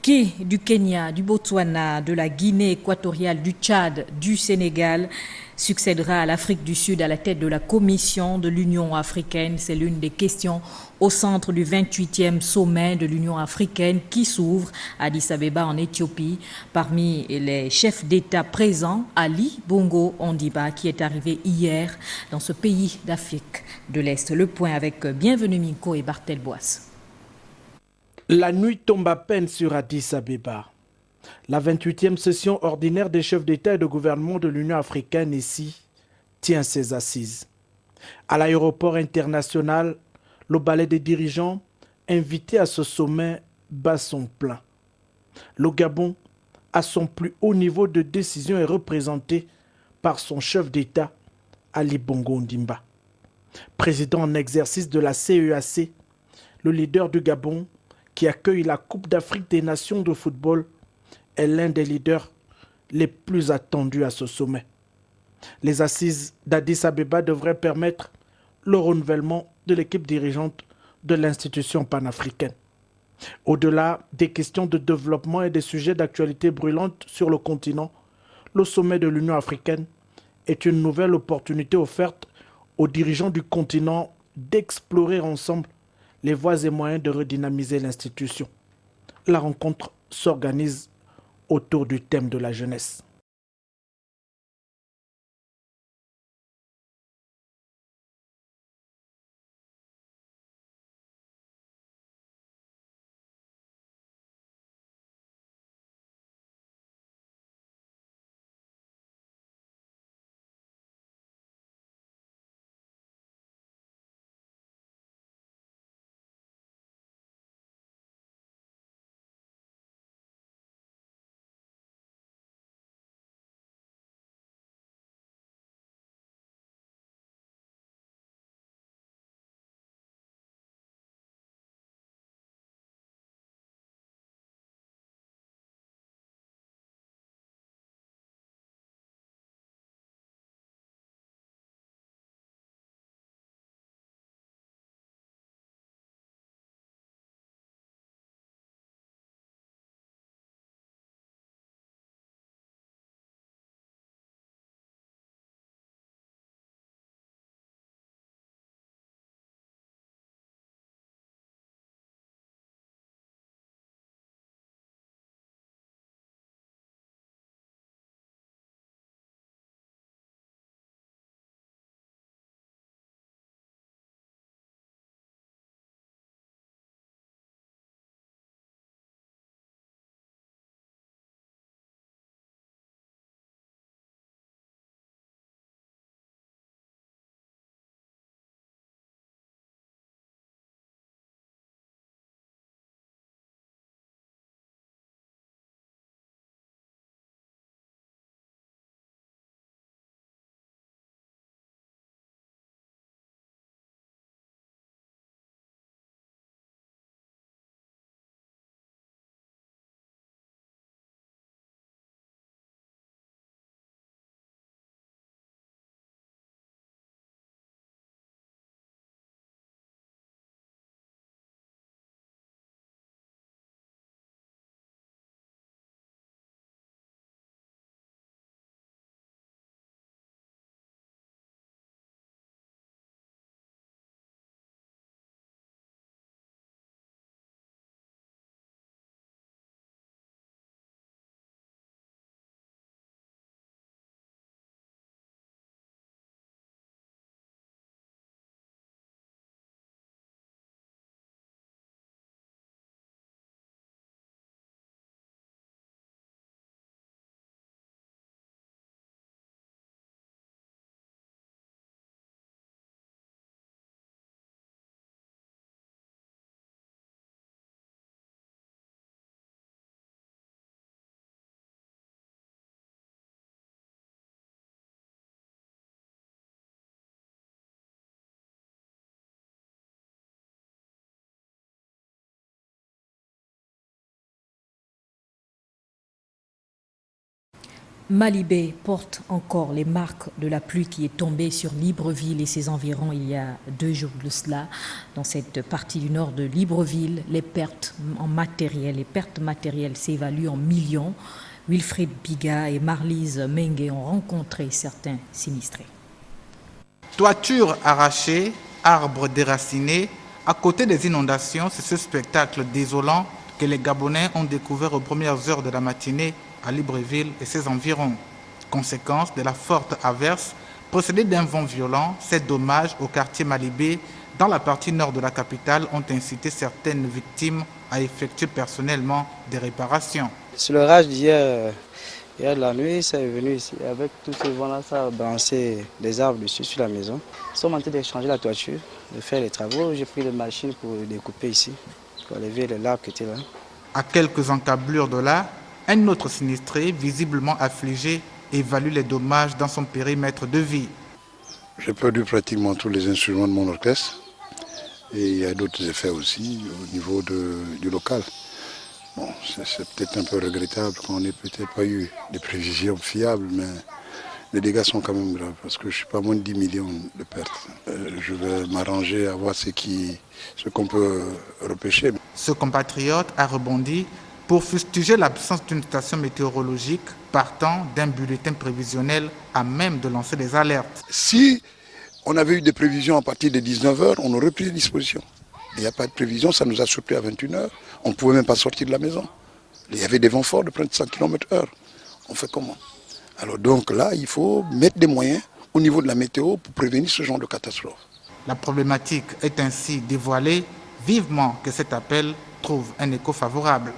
Qui du Kenya, du Botswana, de la Guinée équatoriale, du Tchad, du Sénégal succédera à l'Afrique du Sud à la tête de la Commission de l'Union africaine? C'est l'une des questions au centre du 28e sommet de l'Union africaine qui s'ouvre à Addis Abeba en Éthiopie. Parmi les chefs d'État présents, Ali Bongo Ondimba qui est arrivé hier dans ce pays d'Afrique de l'Est. Le point avec Bienvenue Minko et Bartel Boisse. La nuit tombe à peine sur Addis Abeba. La 28e session ordinaire des chefs d'État et de gouvernement de l'Union africaine ici tient ses assises. À l'aéroport international, le balai des dirigeants invités à ce sommet bat son plein. Le Gabon, à son plus haut niveau de décision, est représenté par son chef d'État, Ali Bongo Ondimba. Président en exercice de la CEAC, le leader du Gabon, qui accueille la Coupe d'Afrique des Nations de football, est l'un des leaders les plus attendus à ce sommet. Les assises d'Addis Abeba devraient permettre le renouvellement de l'équipe dirigeante de l'institution panafricaine. Au-delà des questions de développement et des sujets d'actualité brûlante sur le continent, le sommet de l'Union africaine est une nouvelle opportunité offerte aux dirigeants du continent d'explorer ensemble les voies et moyens de redynamiser l'institution. La rencontre s'organise autour du thème de la jeunesse. Malibé porte encore les marques de la pluie qui est tombée sur Libreville et ses environs il y a 2 jours de cela. Dans cette partie du nord de Libreville, les pertes matérielles s'évaluent en millions. Wilfried Biga et Marlise Mengue ont rencontré certains sinistrés. Toitures arrachées, arbres déracinés, à côté des inondations, c'est ce spectacle désolant que les Gabonais ont découvert aux premières heures de la matinée à Libreville et ses environs. Conséquence de la forte averse, procédé d'un vent violent, ces dommages au quartier Malibé, dans la partie nord de la capitale, ont incité certaines victimes à effectuer personnellement des réparations. Sur l'orage d'hier, la nuit, ça est venu ici. Avec tout ce vent-là, ça a balancé des arbres dessus sur la maison. Ils sont en train de changer la toiture, de faire les travaux. J'ai pris les machines pour découper ici, pour enlever les arbres qui étaient là. À quelques encablures de là, un autre sinistré, visiblement affligé, évalue les dommages dans son périmètre de vie. J'ai perdu pratiquement tous les instruments de mon orchestre et il y a d'autres effets aussi au niveau du local. Bon, c'est peut-être un peu regrettable qu'on n'ait peut-être pas eu des prévisions fiables, mais les dégâts sont quand même graves parce que je ne suis pas moins de 10 millions de pertes. Je vais m'arranger à voir ce qu'on peut repêcher. Ce compatriote a rebondi pour fustiger l'absence d'une station météorologique partant d'un bulletin prévisionnel à même de lancer des alertes. Si on avait eu des prévisions à partir de 19h, on aurait pris des dispositions. Il n'y a pas de prévision, ça nous a surpris à 21h. On ne pouvait même pas sortir de la maison. Il y avait des vents forts de près de 100 km/h. On fait comment? Alors donc là, il faut mettre des moyens au niveau de la météo pour prévenir ce genre de catastrophe. La problématique est ainsi dévoilée, vivement que cet appel trouve un écho favorable.